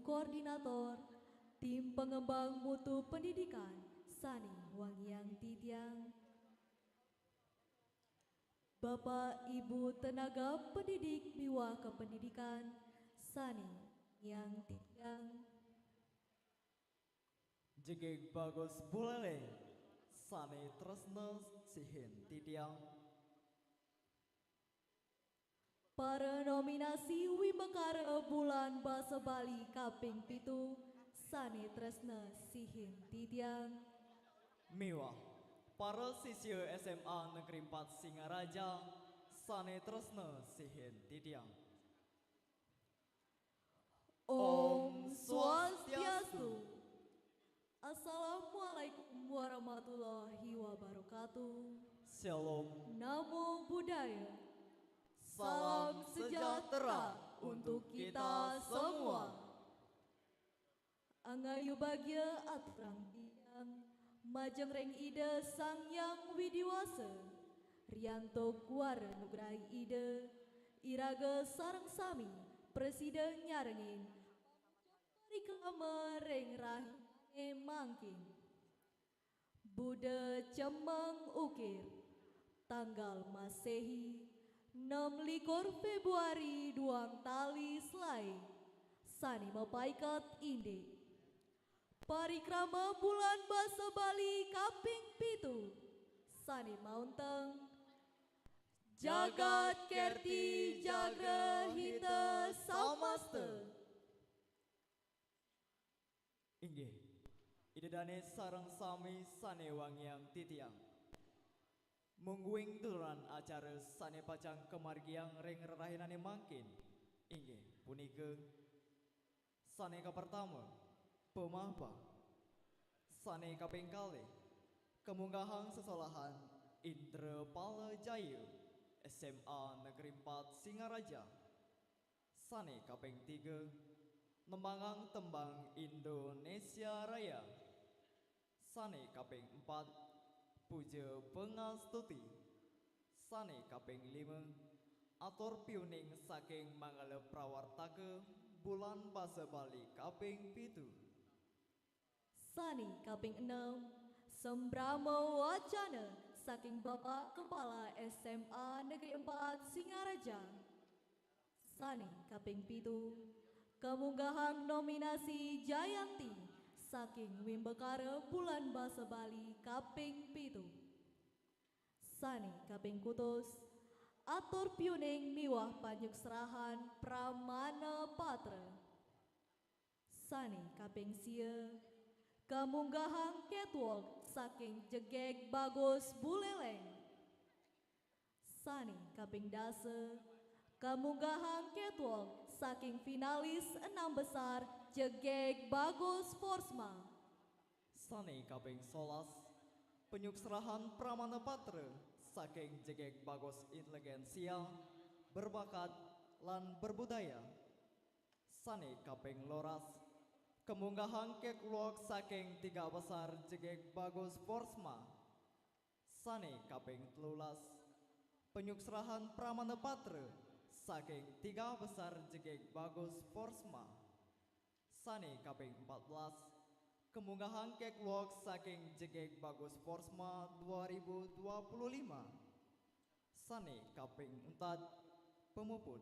Koordinator Tim Pengembang Mutu Pendidikan Sani Wangyang Titiang, Bapak Ibu Tenaga Pendidik Miwa Kependidikan Sani Yang Titiang, Jegeg bagus bulele Sani tresna sihin titiang. para nominasi Wimbekara Bulan Basa Bali Kaping Pitu Sani Tresna Sihin Titiang, Miwah para siswa SMA Negeri 4 Singaraja Sani tresna sihin titiang. Om Swastiastu. Assalamualaikum warahmatullahi wabarakatuh. Shalom. Namo Buddhaya. Salam sejahtera untuk kita semua. Angayu bagya aturang tiang, majeng reng ide sang yang widiwasa, rianto kuara nugrahi ide, iraga sarang sami, presiden nyarengin, reklame reng rahi mangkin. Buddha cemeng ukir, tanggal Masehi, 6 Februari duang tali selai, sani mapaikat inde. Parikrama bulan basa Bali kaping pitu, sani maunteng. Jagat kerti jagra hita samasta. Inggih, idedane sareng sami Sane Wangyang Titiang. Mungguing turunan acara Sane Pacang kemargiang ring rerahinane mangkin. Inggih, punika Sane ka pertama, pemapa. Sane kaping kalih, kemunggahang sesolahan Indra Pala Jaya, SMA Negeri 4 Singaraja. Sane kaping 3, nembangang tembang Indonesia Raya. Sane kaping 4, puja pengastuti. Sane kaping 5, atur piuning saking mangala prawartaka bulan basa Bali kaping pitu. Sani kaping 6, sembrama wacana saking Bapak Kepala SMA Negeri 4 Singaraja. Sani kaping pitu, kemunggahan nominasi Jayanti saking Wimbekara Bulan Basa Bali kaping pitu. Sani kaping kutus, atur piuning miwah panjuk serahan Pramana Patra. Sani kaping sia, kamunggahan catwalk saking Jegeg Bagus Buleleng. Sani kaping dasa, kamunggahan catwalk saking finalis 6 besar Jegeg Bagus Forsma. Sane kaping 11, penyukserahan Pramana Patra saking Jegeg Bagus Inteligensia, berbakat lan berbudaya. Sane kaping loras, kemunggahan catwalk saking 3 besar Jegeg Bagus Forsma. Sane kaping 13, penyukserahan Pramana Patra saking 3 besar Jegeg Bagus Forsma. Sane kaping 14, kemunggahan catwalk saking Jegeg Bagus Forsma 2025. Sane kaping 4, pemuput.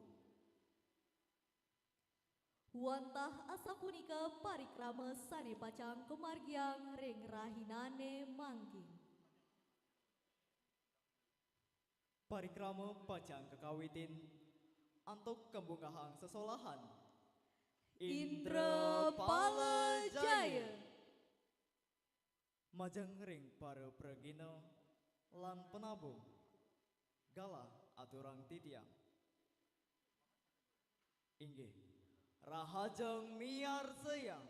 Wantah asa punika parikrama sane pacang kemargiang ring rahinane mangkin. Parikrama pacang kekawitin antuk kembunggahan sesolahan Indra Pala Jaya. Majeng ring para pregina lan penabung gala aturang titiang. Inggih, rahajeng miar seyang.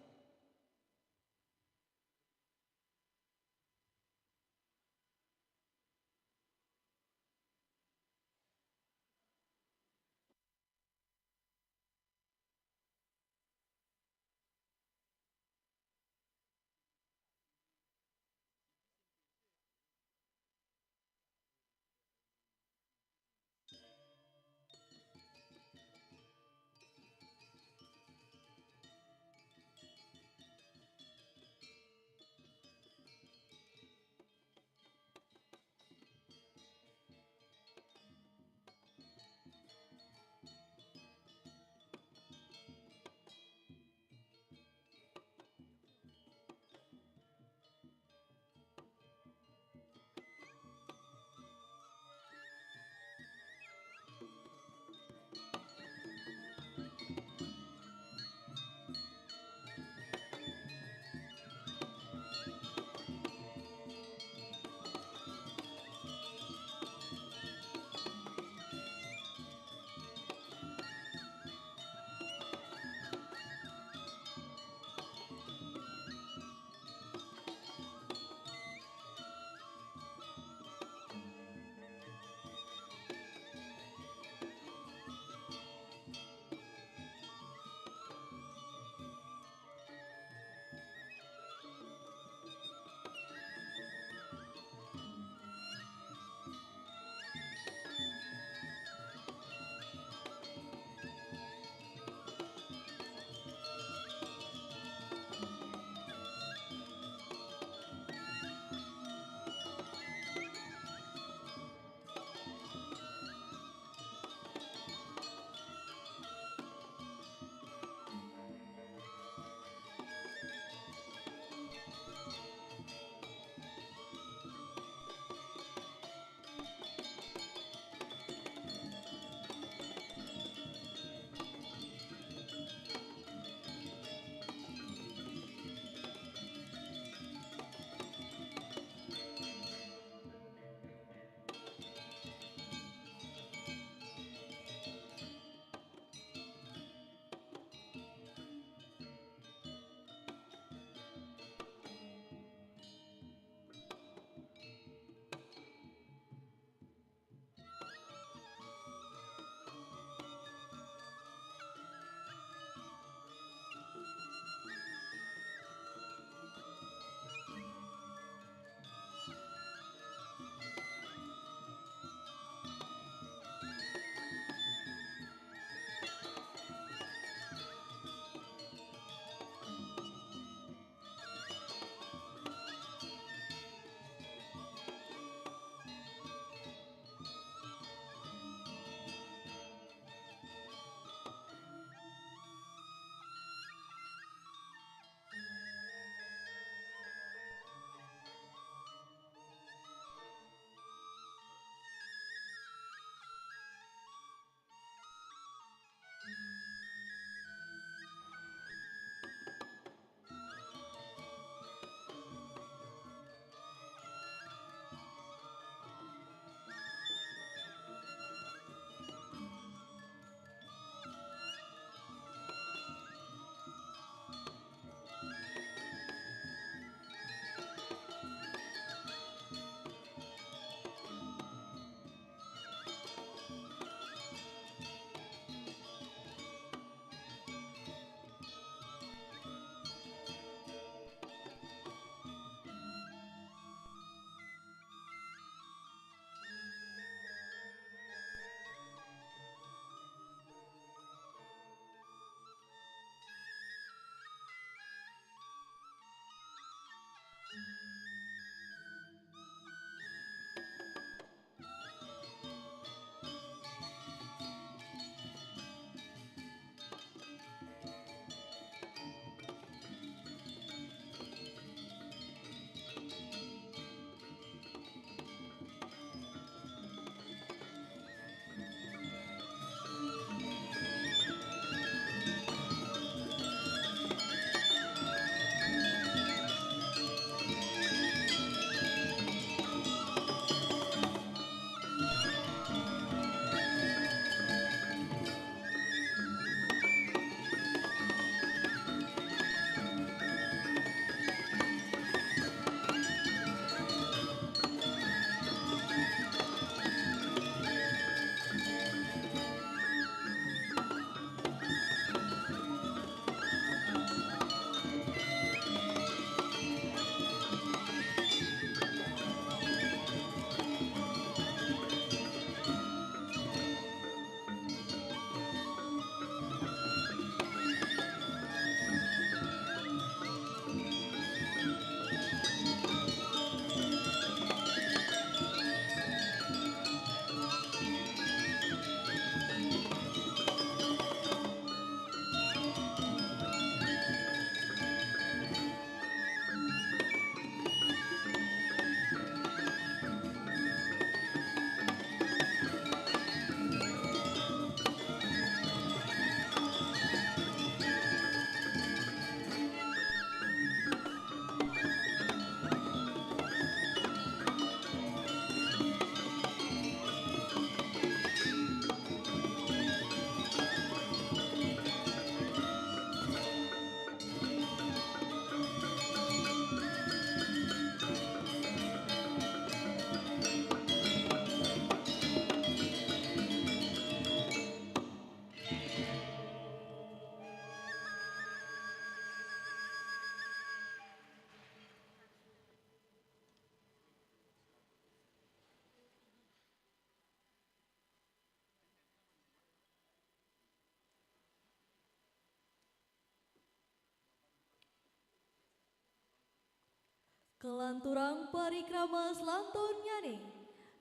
Kelanturang parikrama selantun nyane,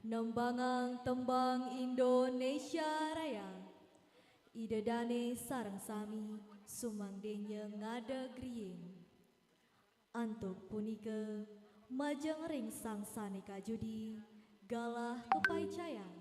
nembangang tembang Indonesia Raya. Idedane sareng sami sumangdenya ngada griyen. Antuk punika majeng ring sangsane kajudi galah kepaicayang.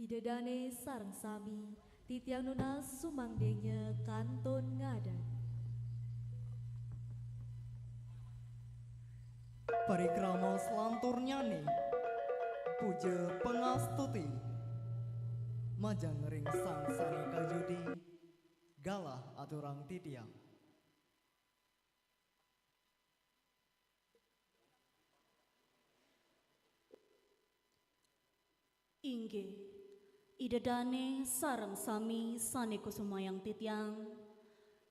Idedane sareng sami titiang nuna sumangdenya kantun ngadat. Parikrama selantur nyane, puja pengastuti, majang ring sangsane kajudi, galah aturang titiang. Inggih, idedane sareng sami sane kusumayang titiang,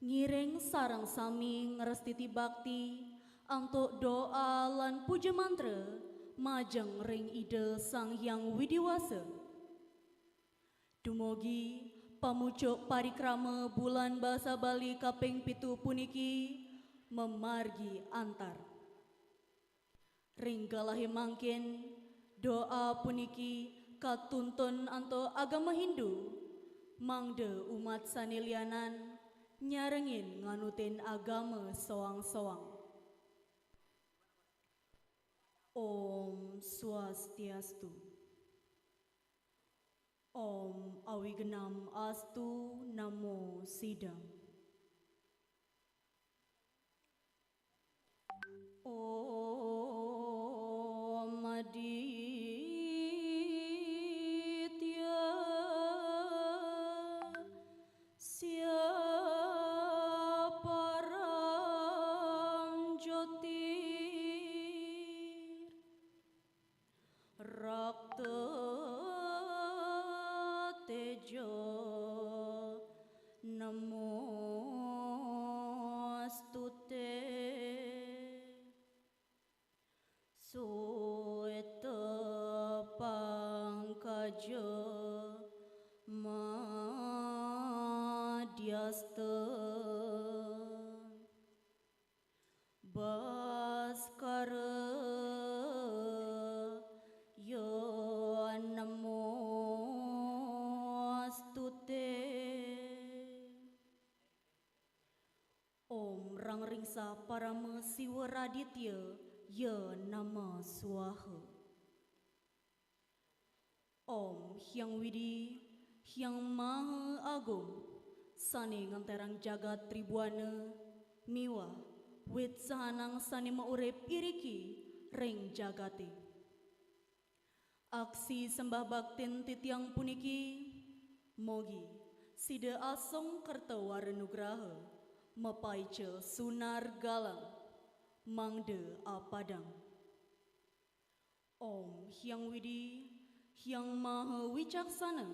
ngiring sareng sami ngerestiti bakti, antuk doa lan puja mantra, majeng ring ide Sang Hyang Widiwasa. Dumugi pamucuk parikrama bulan basa Bali kaping 7 puniki memargi antar. Ring galahe mangkin doa puniki katuntun anto agama Hindu, mangde umat sanelianan nyarengin nganutin agama soang-soang. Om Swastiastu. Om Awigenam Astu Namo Sidam. Om Aditya Siaparang Jyotir Rakta Tejo Namostute Sueta Pangkaja Madhyasta Baskara Ya Namostute Om Rangringsa Parama Siwa Raditya Ya Nama Swaha. Om Hyang Widi Hyang Maha Agung sani nganterang jagat tribuana, miwa, wit sahanang sani maurep iriki, ring jagate. Aksi sembah baktin titiang puniki, mogi, sida asong kertawara nugraha, mapaice sunar galang, mangde apadang. Om Hyang Widi, Hyang Maha Wicaksana,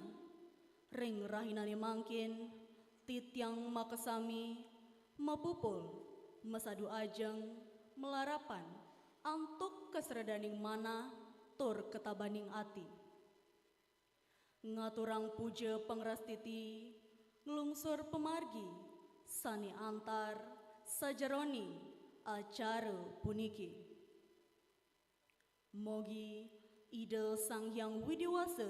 ring rahinane mangkin, titiang makasami, mapupul, masadu ajeng, melarapan, antuk keseradaning mana, tur ketabaning ati. Ngaturang puja pangrastiti, ngelungsur pemargi, sani antar, sajaroni, acara puniki. Mogi, ide Sang Hyang Widiwasa,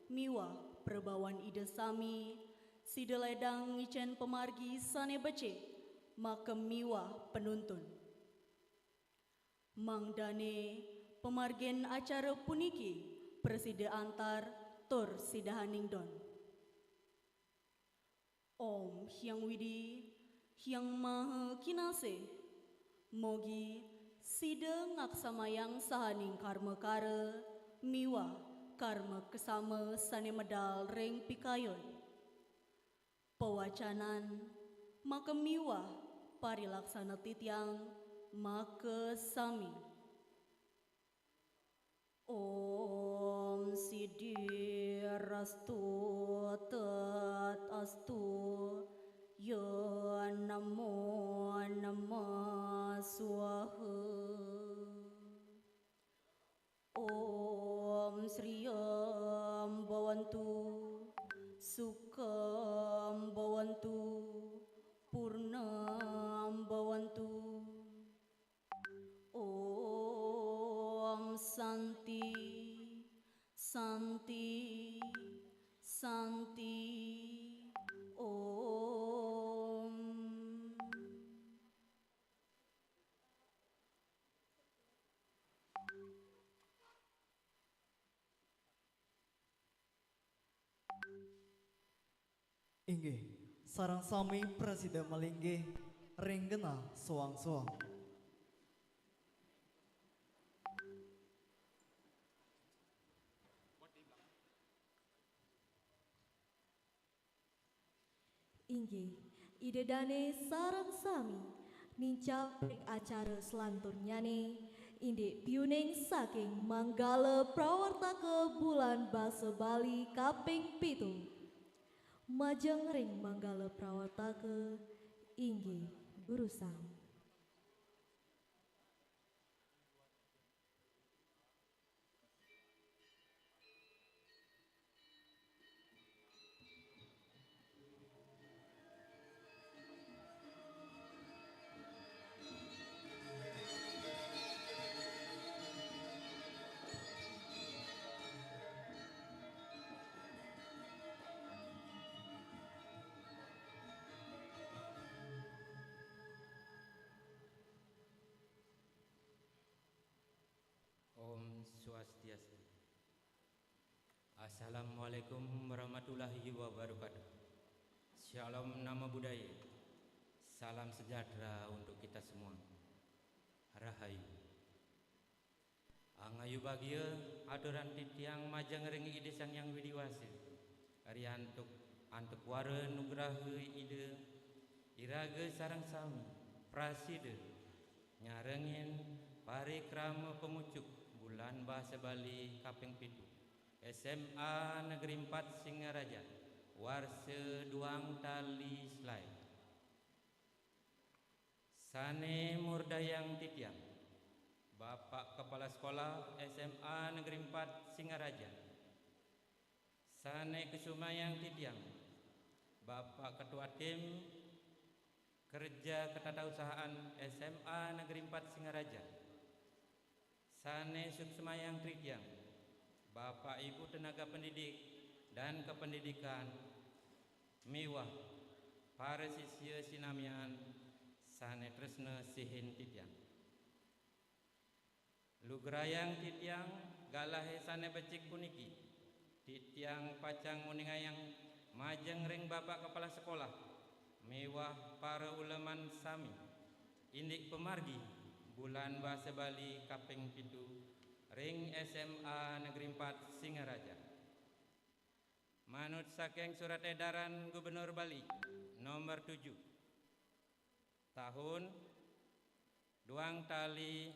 miwa perbawan ide sami, sida ledang ngicen pemargi sane becik, maka miwa penuntun. Mangdane pemargen acara puniki, presida antar, tur sidahaning don. Om Hyang Widi, Hyang Maha Kinase, mogi sida ngaksamayang sahaning karma kara, miwa karma kesama sane medal ring pikayon. Pewacanan, maka miwa parilaksana titiang, maka sami. Om Siddhirastu Tat Astu Ya Namo Namah Swaha. Om Sriyam Bhavantu Sukham Bhavantu Purnam Bhavantu. Om Santi Santi Santi Om. Inggih, sarang sami presida malinggih ring genah soang-soang. Inggih, idedane sarang sami, nincap ring acara selanturnyane, indik piuning saking Manggala Prawartaka Bulan Basa Bali kaping 7. Majeng ring Manggala Prawartaka, inggih berusang. Om Swastiastu. Assalamualaikum warahmatullahi wabarakatuh. Shalom nama budaya. Salam sejahtera untuk kita semua. Rahayu. Angayu bagia aturan titiang majang ringi ide Sang Yang Widiwasa. Ari antuk wara nugraha ide iraga sarang sami prasida nyarengin parikrama pemucuk Bulan Bahasa Bali kaping 7 SMA Negeri 4 Singaraja Warsa Duang Tali Selai Sane Murdayang Titiang Bapak Kepala Sekolah SMA Negeri 4 Singaraja Sane Kesumayang Titiang Bapak Ketua Tim Kerja Ketatausahaan SMA Negeri 4 Singaraja Sane Suksemayang Tridiang Bapak Ibu Tenaga Pendidik dan Kependidikan Miwah para siswa sinamian Sane Tresna Sihin Titiang Lugrayang Titiang Galahe Sane Becik Puniki Titiang Pacang Uningayang Majeng ring Bapak Kepala Sekolah mewah para ulaman sami, indik pemargi, bulan bahasa Bali kaping pitu, ring SMA Negeri 4 Singaraja. Manut saking surat edaran Gubernur Bali nomor 7 tahun duang tali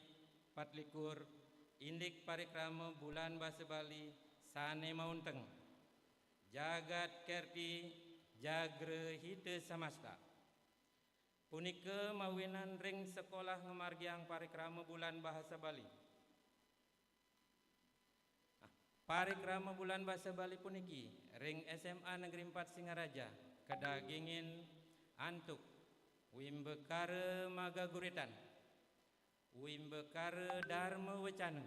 24 indik parikrama bulan bahasa Bali sane maunteng jagat kerti jagre hite samasta punika mawinan ring sekolah ngemargiang parikrama bulan bahasa Bali. Parikrama bulan bahasa Bali puniki ring SMA Negeri 4 Singaraja kedagingin antuk wimbekare magaguritan, wimbekare dharma wacana,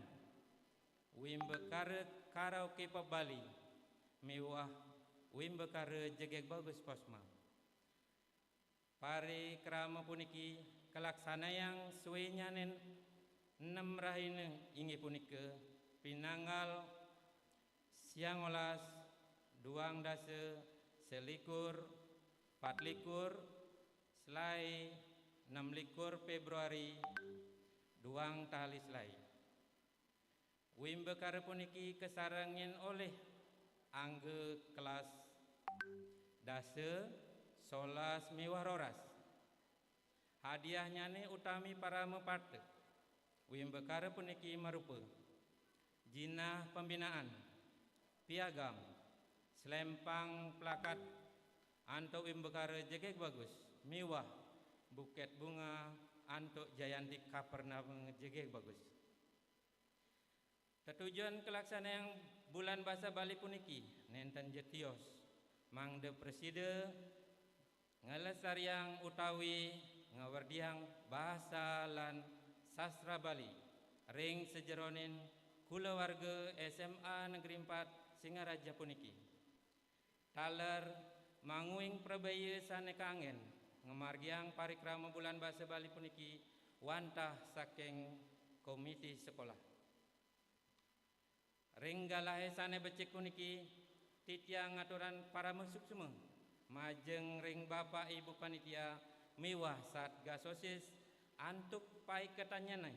wimbekare karaoke pop Bali, mewah wimbekare jegek bagus posma. Parikrama puniki kelaksana yang suwenyanen 6 rahine inggih punika pinanggal siang olas duang dase selikur 24 selai 16 Februari duang tali selai. Wimbekare puniki kesarangin oleh angge kelas dase solas mewah roras. Hadiahnya ne utami para mepate. Wimbekare puniki marupa jinah pembinaan, piagam, selempang plakat, antuk wimbekare jegek bagus, mewah, buket bunga, antuk Jayanti Kapernama jegek bagus. Tetujuan kelaksana yang bulan bahasa Bali puniki nenten jetios mangde preside ngelestariang utawi ngawardiang bahasa lan sastra Bali ring sejeronin kulawarga SMA Negeri 4 Singaraja puniki. Taler manguing prabaya sane kangen ngemargiang parikrama bulan bahasa Bali puniki wantah saking komiti sekolah. Ring galahe sane becik puniki titiang aturan para musuk semua majeng ring bapak ibu panitia mewah satgas sosis antuk pai ketanyanai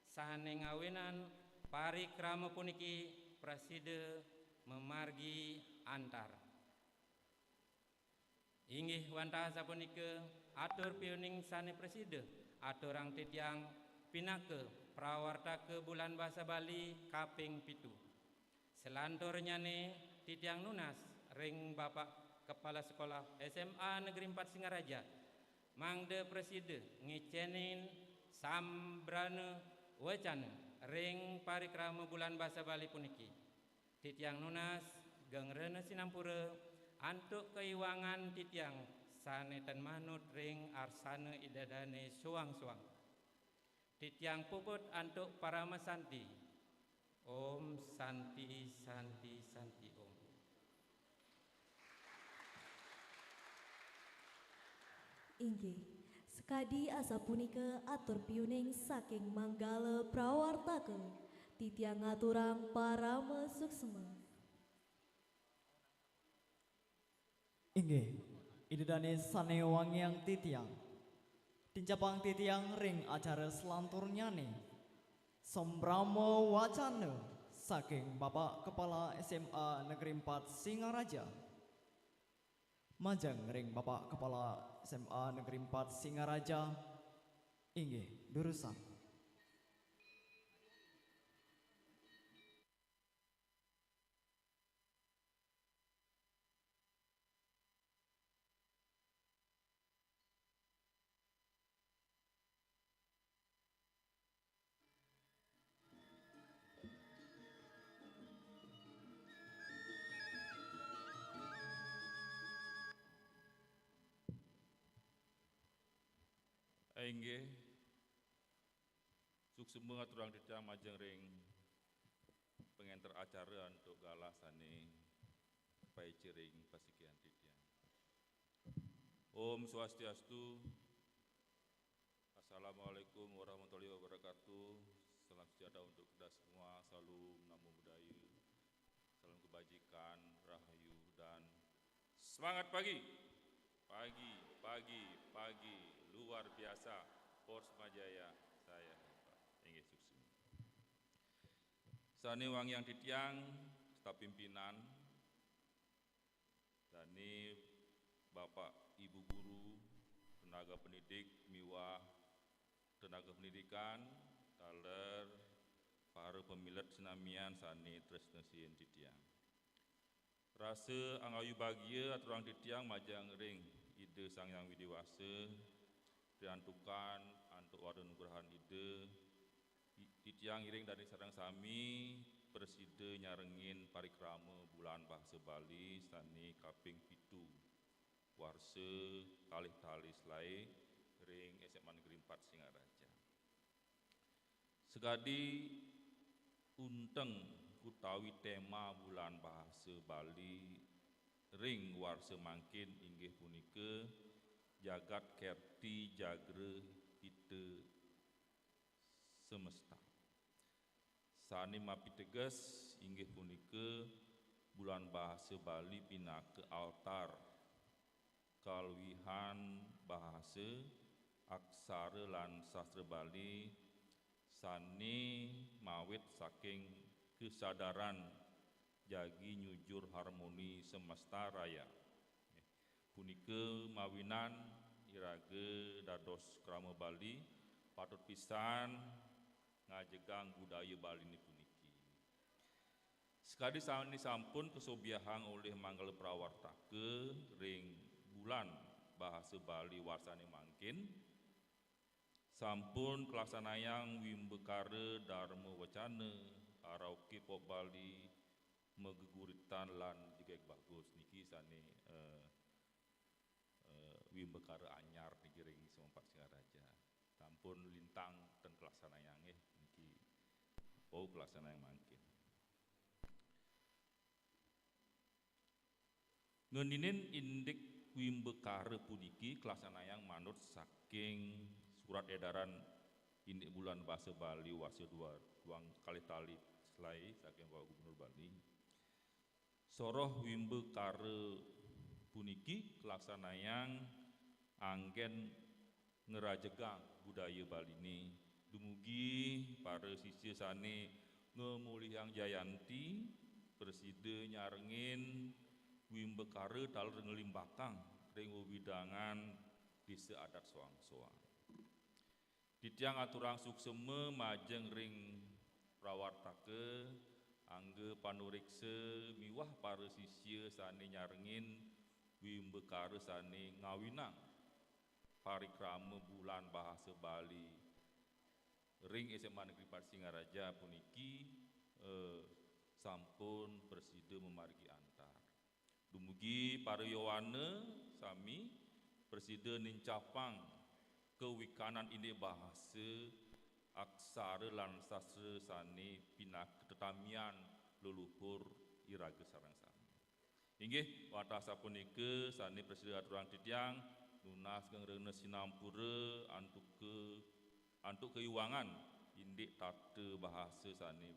sane ngawinan parikrama puniki preside memargi antar. Inggih wantah sapunika atur piuning sane preside aturang titiang pinake prawartake bulan bahasa Bali kaping pitu. Selanturnya ne titiang nunas ring bapak kepala sekolah SMA Negeri 4 Singaraja mangde preside ngicenin sambrane wacana ring parikrama bulan bahasa Bali puniki. Titiang nunas gengrene sinampura antuk keiwangan titiang sanetan manut ring arsana idadane suang-suang. Titiang puput antuk para masanti. Om Santi Santi Santi Om. Inggih, sekadi asa punika atur piuning saking manggala prawartake titiang aturang para mesuksema. Inggih, idedane sane wangiang titiang. Tincapang titiang ring acara selanturnya nih. Sombramo wacana saking Bapak Kepala SMA Negeri 4 Singaraja. Majeng ring Bapak Kepala SMA Negeri 4 Singaraja. Inggih, durusan. Inggih suksema aturang titiang majeng ring pengenter acara untuk galah sane pai ciring pasikian titiang. Om Swastiastu. Assalamualaikum warahmatullahi wabarakatuh. Salam sejahtera untuk kita semua. Salam namo buddhaya. Salam kebajikan, rahayu dan semangat pagi. Pagi. pagi luar biasa Forsma Jaya saya inggih suksema. Sani wangyang titiang staf pimpinan dani Bapak Ibu guru, tenaga pendidik miwah tenaga pendidikan taler para pemilet senamian sani tresna sieun titiang. Rasa angayu bahagia aturang titiang majang ring ide Sang Hyang Widiwasa diantukan antuk wadah nugrahan ide titiang iring dari sareng sami preside nyarengin parikrama bulan bahasa Bali sani kaping 7 warsa kalih tali selai ring SMA Negeri 4 Singaraja. Segadi unteng utawi tema bulan bahasa Bali ring warsa mangkin inggih punika jagat kerti jagre ite semesta. Sani mapiteges inggih punika bulan bahasa Bali pinake altar kaluwihan bahasa aksara lan sastra Bali sani mawit saking kesadaran jagi nyujur harmoni semesta raya. Punika mawinan irage dados krama Bali patut pisan ngajegang budaya Bali ini puniki. Sekadi sani sampun kesobiahang oleh manggala prawartake ring bulan bahasa Bali warsane mangkin sampun kelaksanayang wimbekare dharma wacana karaoke pop Bali megeguritan lan jegek bagus niki sane wimbekare anyar niki ring sempat Singaraja sampun lintang ten kelaksanayang niki oh kelaksanayang mangkin ngendinen indik wimbekare puniki kelaksanayang manut saking surat edaran indik bulan bahasa Bali warsa 2 kali tali selai saking Bapak Gubernur Bali. Soroh wimbekare puniki kelaksanayang anggen ngerajegang budaya Bali ini dumugi para sisya sane ngemulihang Jayanti preside nyarengin wimbekare taler ngelimbakang ring widangan desa adat soang-soang. Titiang aturang suksema majeng ring prawartake angge panurikse miwah para sisya sane nyarengin wimbekare sane ngawinang parikrama bulan bahasa Bali ring SMA Negeri 4 Singaraja puniki sampun preside memargi antar. Dumugi para yowane sami preside nincapang kewikanan ini bahasa aksara lan sastra sani pinak tetamian leluhur irage sareng sami. Inggih watah sapunika sani presiden aturang titiang lunas gengrene sinampura antuk keiwangan indik tata bahasa sani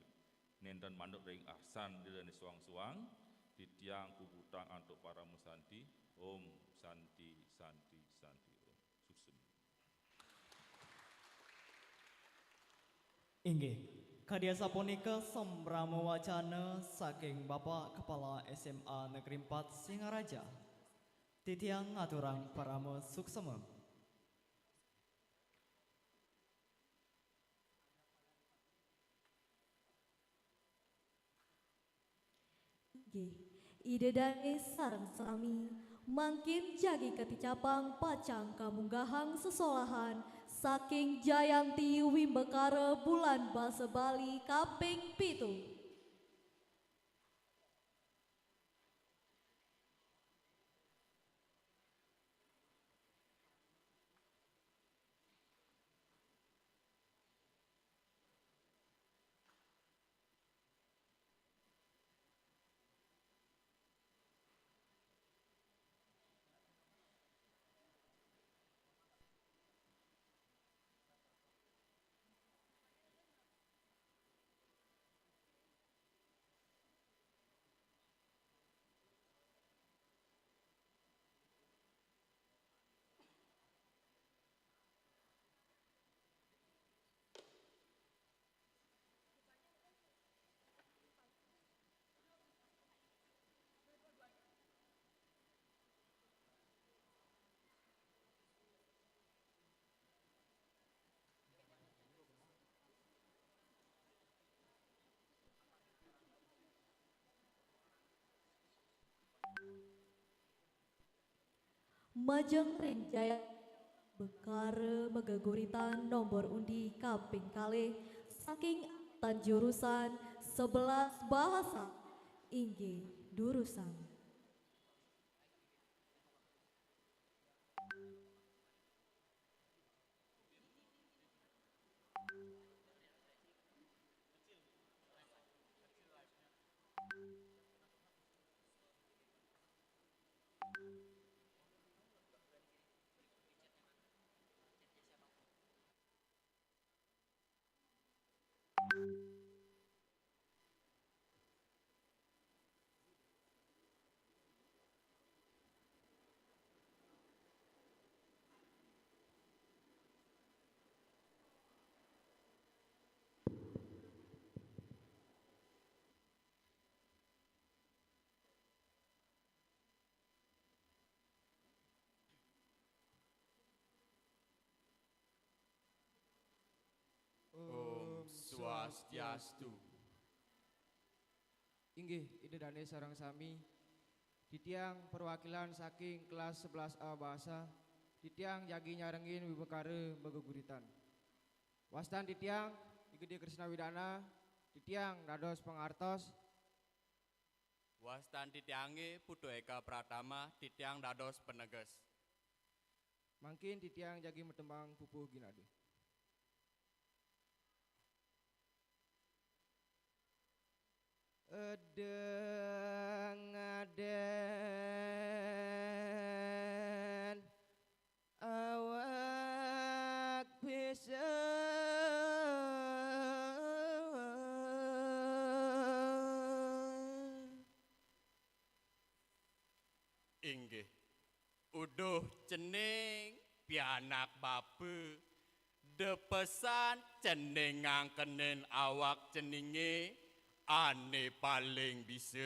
nenten manuk ring ahsan dirani suang-suang titiang kubutang antuk para musanti Om Santi Santi Santi Om suksema. Inggih, kadya sapunika sembrama wacana saking Bapak Kepala SMA Negeri 4 Singaraja. Titiang aturang parama suksema. Nggih, ide dane sareng sami mangkin jagi keticapang pacang kamunggahang sesolahan saking Jayanti wimbekare bulan bahasa Bali kaping 7. Majeng Renjaya Bekare megaguritan nomor undi kaping kalih saking tan jurusan 11 bahasa inggih jurusan Om Swastiastu. Inggih, ide dane sareng sami Ditiang perwakilan saking kelas 11A bahasa Ditiang jagi nyarengin wibekare begeguritan Wastan Ditiang Igede Krisna Widana Ditiang dados pengartos Wastan Ditiange Putu Eka Pratama Ditiang dados peneges. Mangkin Ditiang jagi metembang pupuh ginade Edeng aden awak bisa Inggih uduh cening pianak bape depesan cening ngangkenen awak ceninge ane paling bisa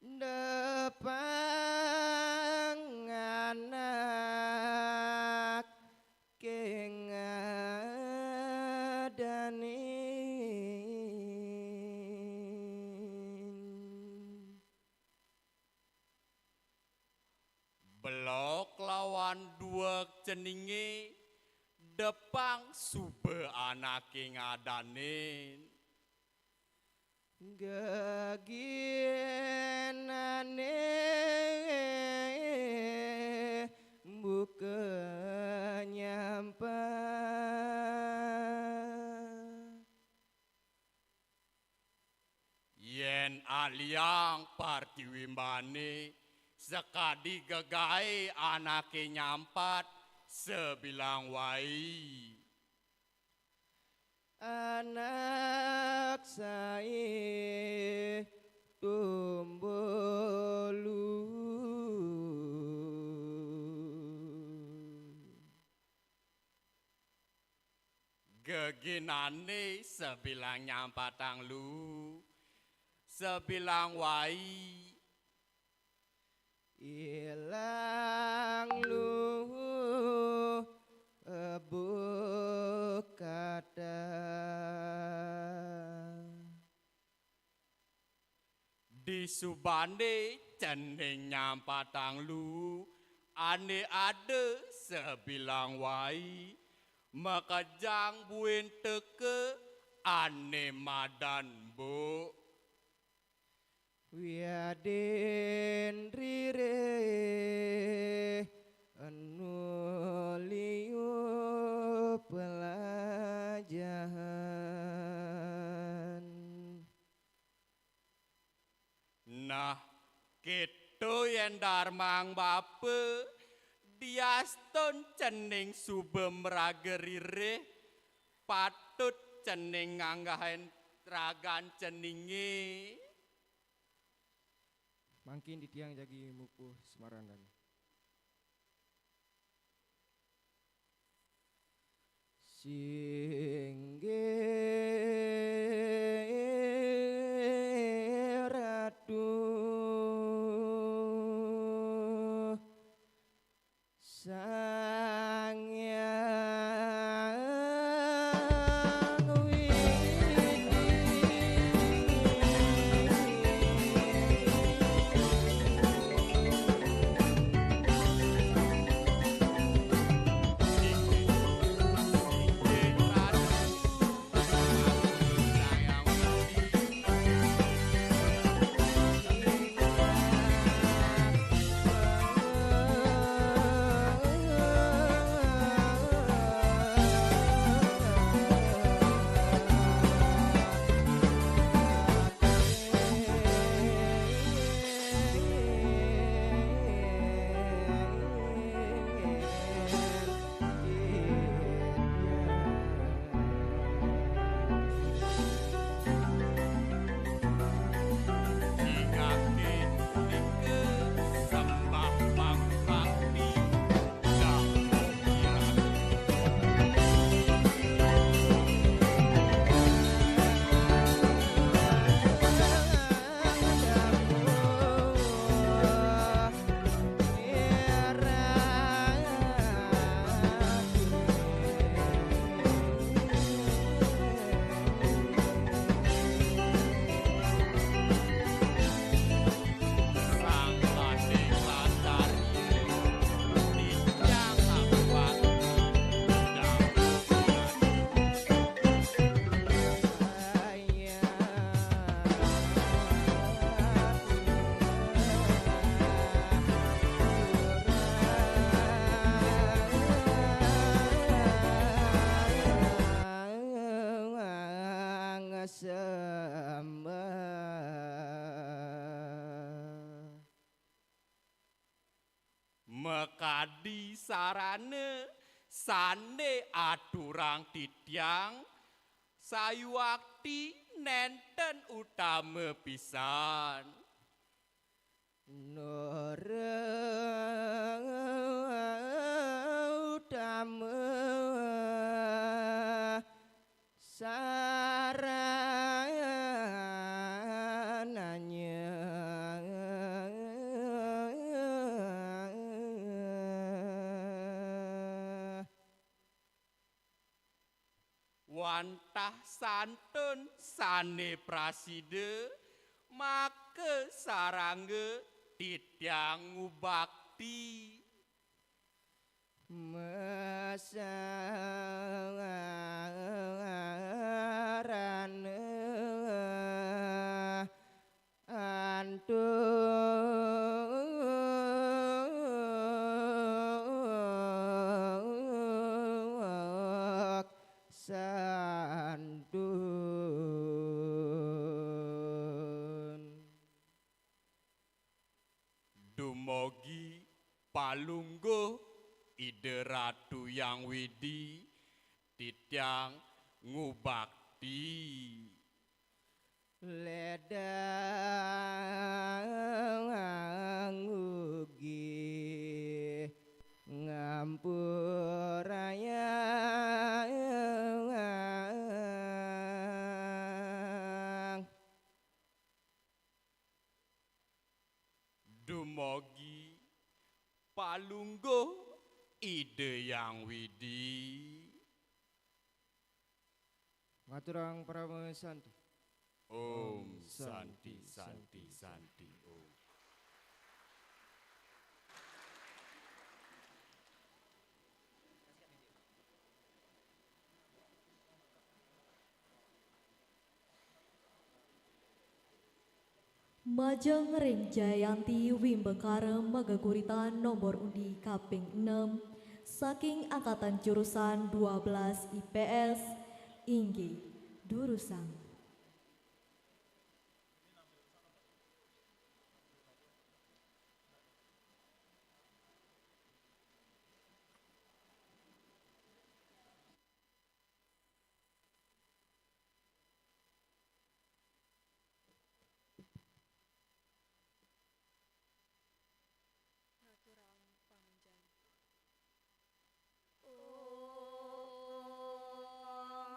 Depang anak kengadanin Blok lawan dua ceninge Depang sube anake ngadanin Gaginane buka nyampa Yen aliang partiwimbane sekadi gegai anake nyampat sebilang wai anak saya tumbulu geginane sebilang nyampatang lu sebilang wai ilang lu kata di subande cening nyampatang lu ane ada sebilang wai makajang buin teke ane madan bu Wiaden rire anu liu pelajahan Nah gitu yang darmang bape diaston cening subem ragerire patut cening nganggahen ragan ceninge Mangkin ditiang jagi mupuh Semarandan Singge ratu Sangyang Widi mekadi sarane sane aturang titiang sayuakti nenten utama pisan. Nore utama sarananya wantah santun sane praside make sarangge titiang ngubakti mesarane antuk santun Dumogi palungguh ide ratu yang widi titiang ngubakti ledang ugi ngampuraya Dumogi palungguh ide yang widi ngaturang Pramu Santi. Om Santi Santi Santi Om. Majeng Ring Jayanti Wimbekara Magaguritan nomor undi kaping 6 saking angkatan jurusan 12 IPS Inggi Durusang.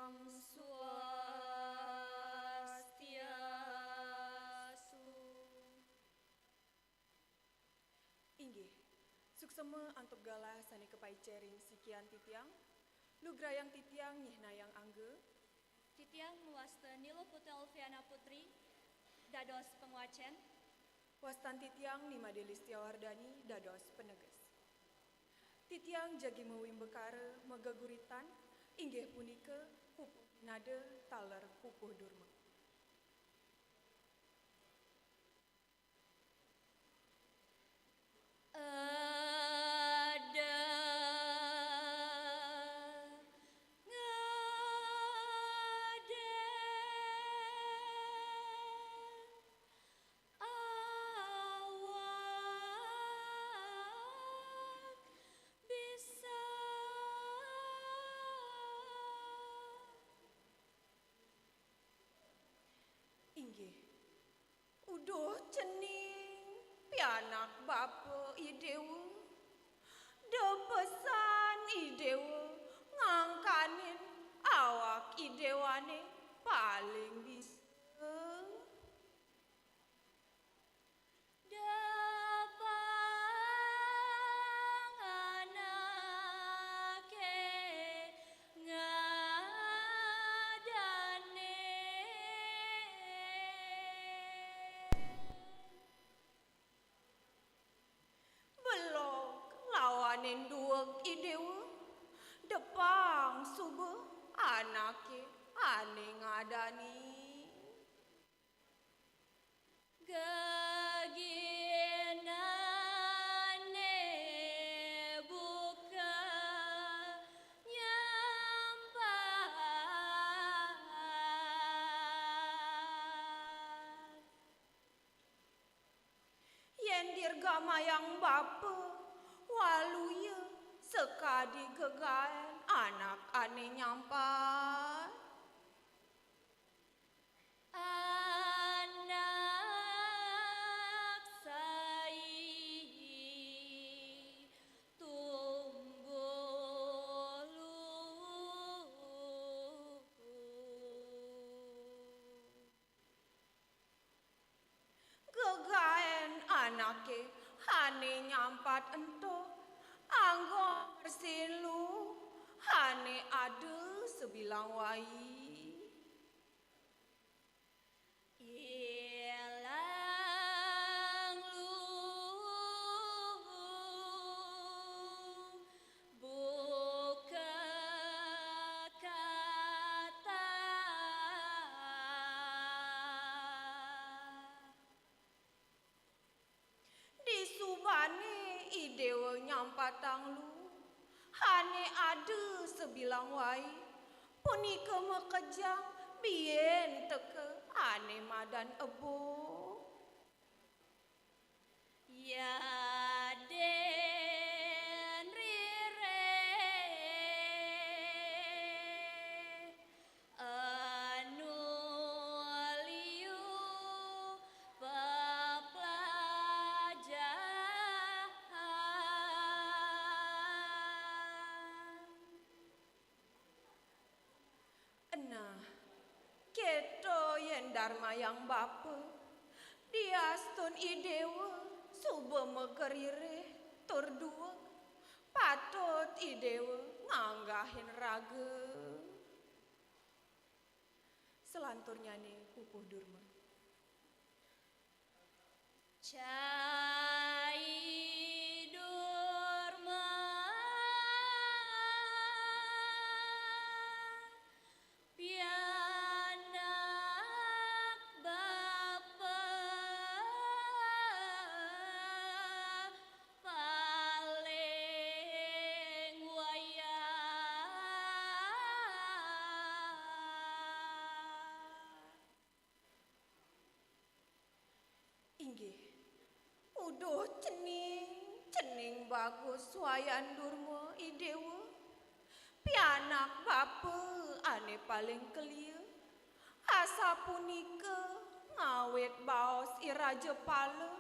Om Swastiastu. Inggih, suksema antuk galah sani kepaicering sikian titiang, lugrayang titiang nyihnayang angge, Titiang muasta Nilo Putel Viana Putri, dados penguacen, wastan titiang Nimadelis Tiawardani dados peneges. Titiang jagi mewimbekara megaguritan, inggih punika pupuh nade taler pupuh durma. ada ngade awak bisa Inggih, uduh cening, pianak bapa idewa, depesan idewa, ngangkanin awak idewane paling bisa. dapang anake ngadane Belok lawanin duwek idewa, depang subuh anake ane ngadani. Gaginane buka nyampan Yen dirga mayang bapa, waluya sekadi gegaen anak ane nyampat. Anak sai tunggulu. Gegaen anake hane nyampat ento anggo bersilu hane ade sebilang wai. Ilang buka kata. Di subane idewe nyampatang lu hane ade sebilang wai punika mekejang bien teke ane madan ebo. Ya den rire anu liu peplajaran. Nah, keto yen dharma yang bapa diastun idewe suba megerire tur dua patut idewe nganggahin raga. Selanturnya nih pupuh durma. Cai durma pianak bapa paling wayah. Inggih, uduh cening bagus wayan durma idewe. Pianak bapa ane paling kelia. Asa punika ngawet baos iraja pala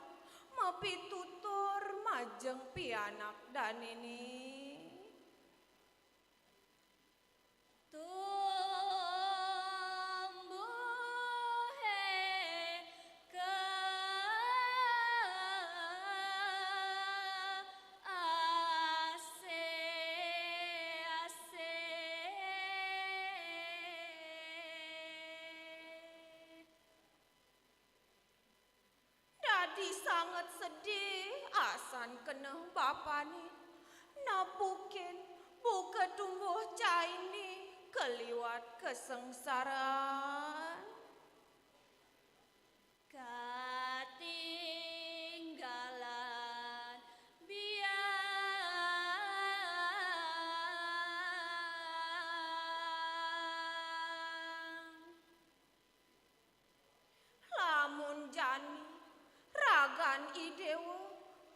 mepitutur majeng pianak danene. Tumbuhe ke ase. Dadi sangat sedih asan kena bapane napukin buka tumbuh caini keliwat kesengsaraan. Katinggalan biang. Lamun jani ragan idewe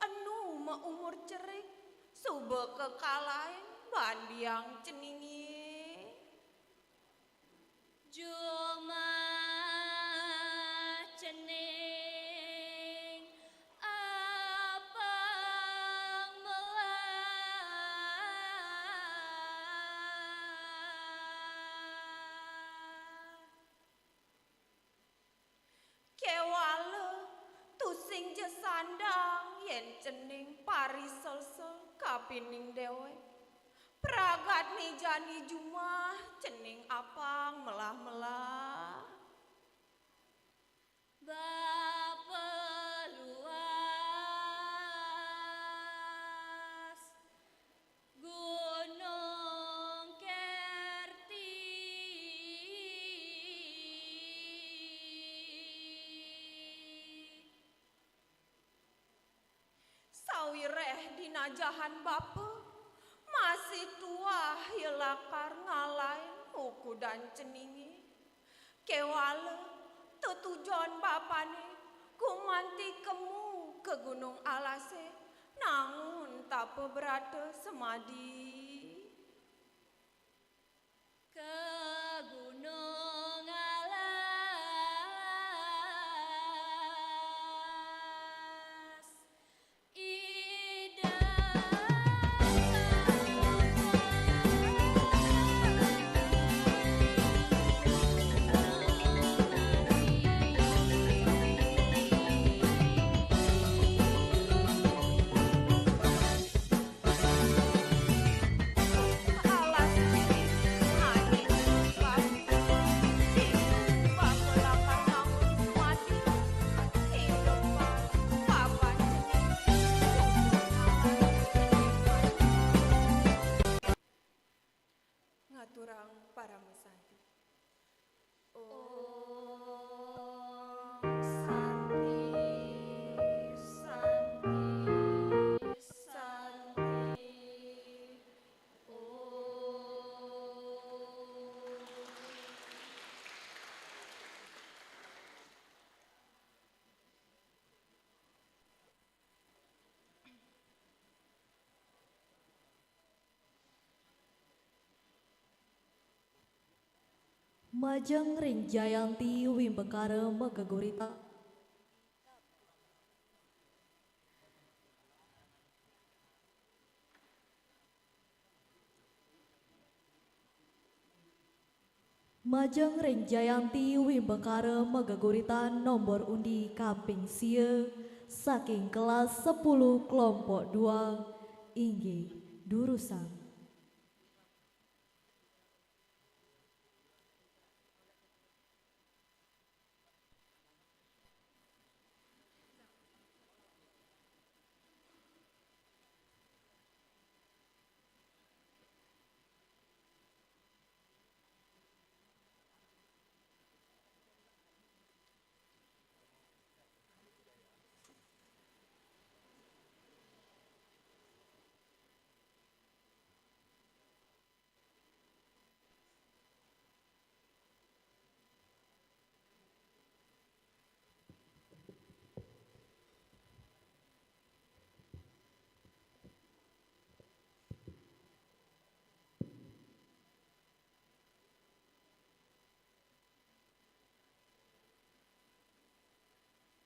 anu umur cerik suba kekalain bandiang ceningi. Juma cening apang melah. Kewala tusing je sandang yen cening pariselsel kapining dewe. Pragat ni jani jumah cening apang melah-melah. Bapa luas Gunung Kerti. Sawireh dinajahan bapa masih tua hilakar ngalain huku dan ceningi. Kewala tetujon bapane kumanti kemu ke Gunung Alase Nangun tapa berata semadi. Ke gunung alas ida Alas hanya babi. Bapak lakar nangun semadi. Hidupan papan ngaturang para mesanti. Om Santi, Santi, Santi. Majeng ring Jayanti Wimbekara Megagurita. Majeng ring Jayanti Wimbekara Megagurita nomor undi kaping sia saking kelas 10 kelompok 2 inggih Durusan.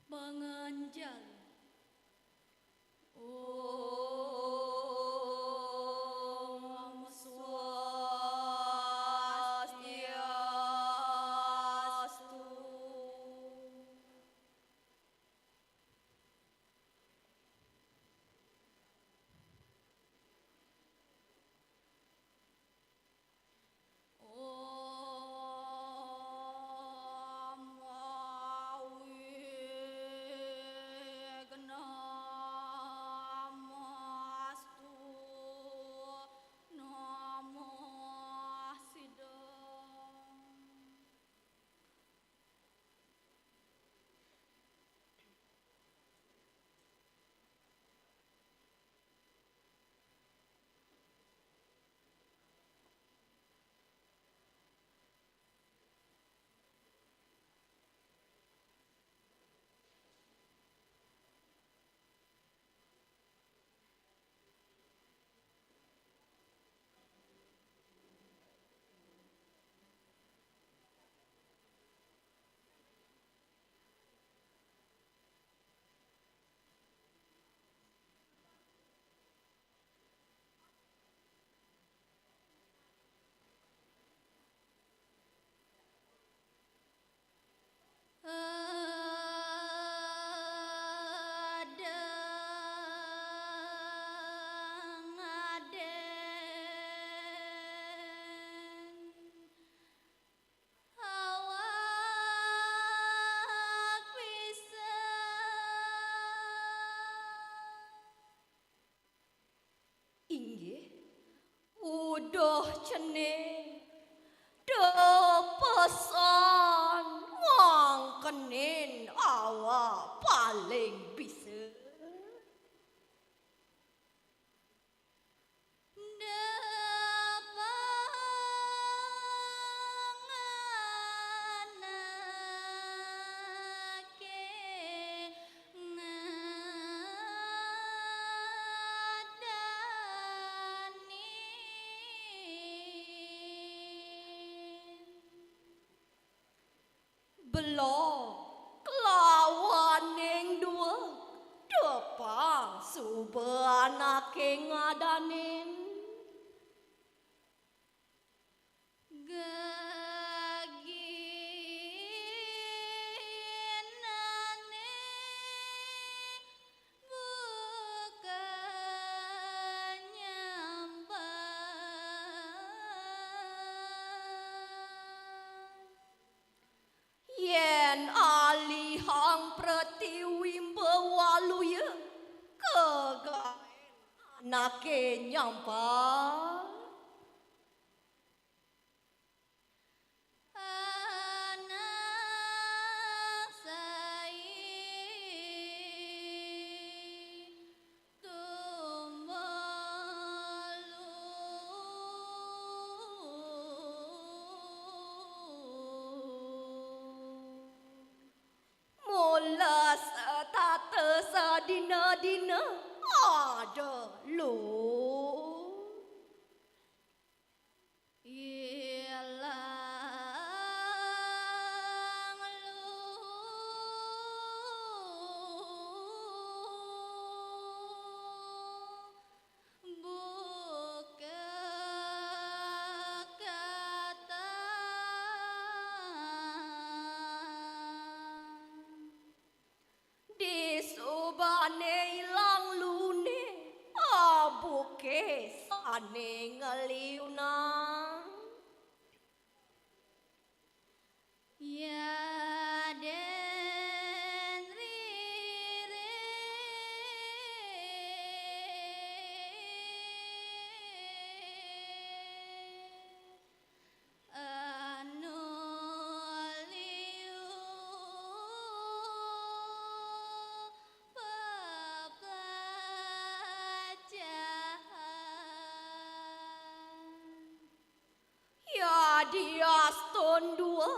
menganjal. Om Swastiastu. Om Awignamostu Namo Sidam. Inggih, udah cening, pesan ngangkenin awak paling bisa. subeanake ngadanin gaginane bukan nyambang yen alihang pretiwi bawaluya kegaen anake nyampang anak sai tumelu mula setata sadina-dina ada lu ilang lu buka kata di subane ilang lune abuke sane ngeliuna ya den rire anu liu pepajahan ya diaston dua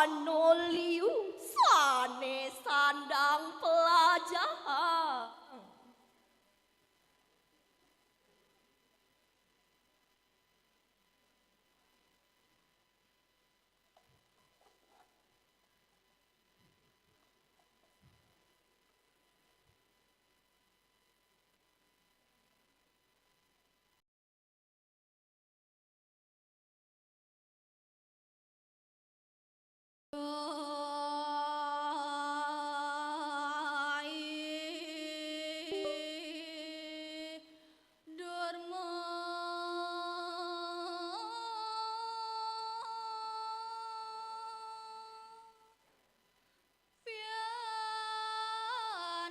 anoliu sane sandang pelajaran Durmo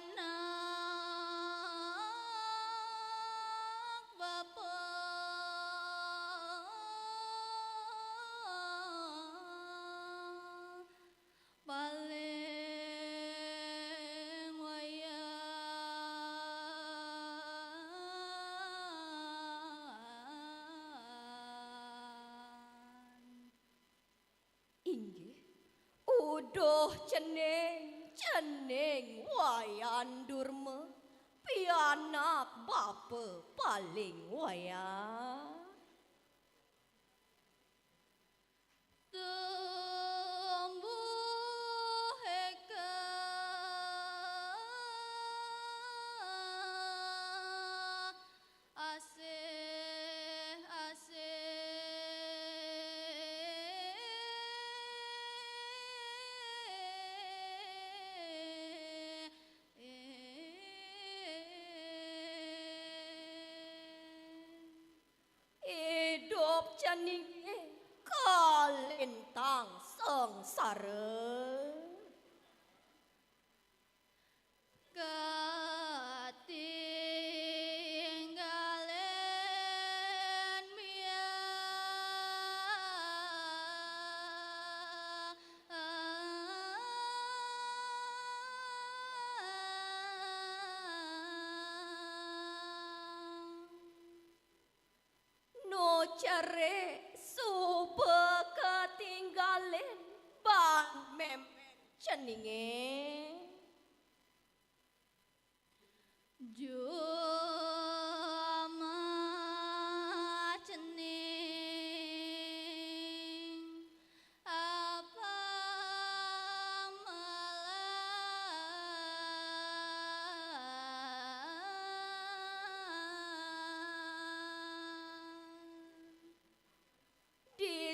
pianak bapa paling wayan inggih uduh ceneng wayan durma pianak bapa paling wayan tumbuh eka asih hidup ceninge kalintang sengsara ketinggalen no cere suba ketinggalen ban memen ceninge Juma cening apa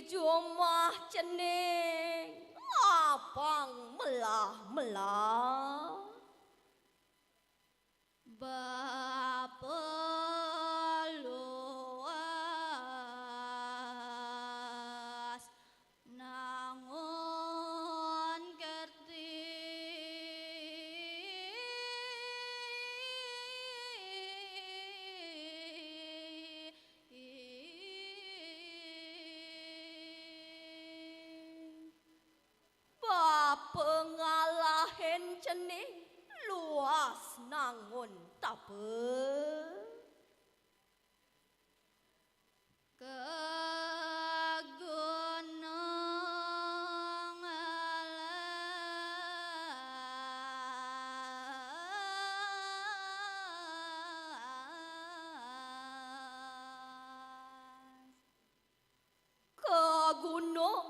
jomah cening apang melah-melah bapeluas nangun kerti pengalahin cening luas nangun tape kegunung alas ke gunung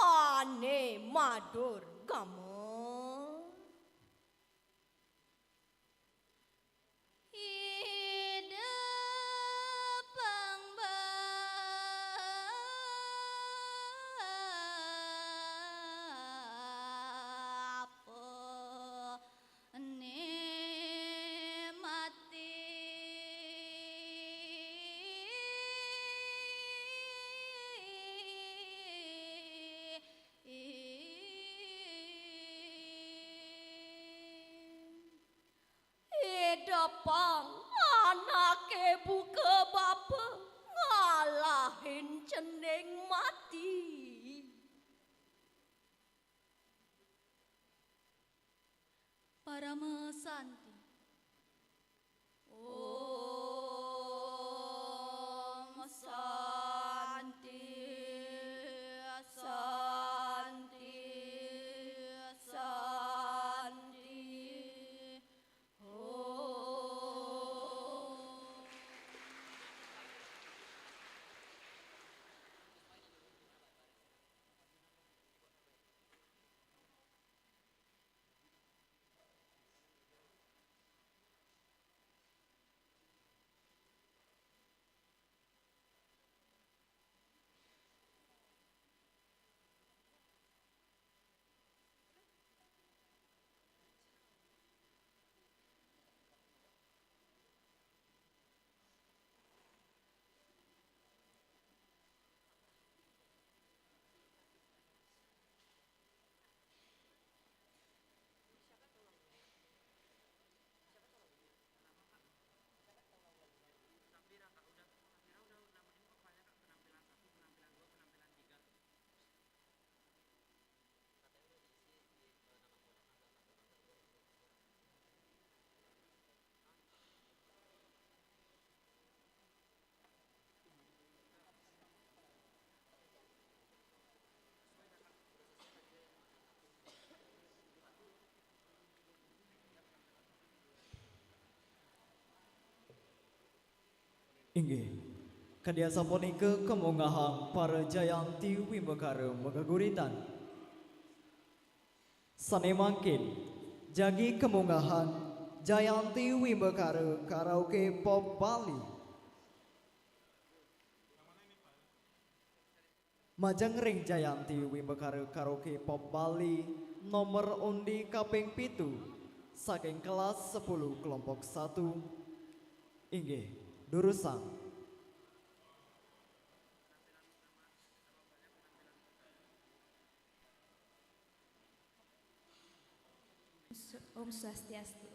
ane madur gamu hidup pangbapo nikmati Hidapang anake buka bapa ngalahin cening mati Paramesanti Om Santi Santi Santi Om Inggih, kadia sapunike kemungahang para jayanti wimbekara megaguritan. Sane mangkin, jagi kemungahang jayanti wimbekara karaoke pop Bali. Majang ring jayanti wimbekara karaoke pop Bali nomor undi kaping 7 saking kelas 10 kelompok 1. Inggih, Durusang. Om Swastiastu.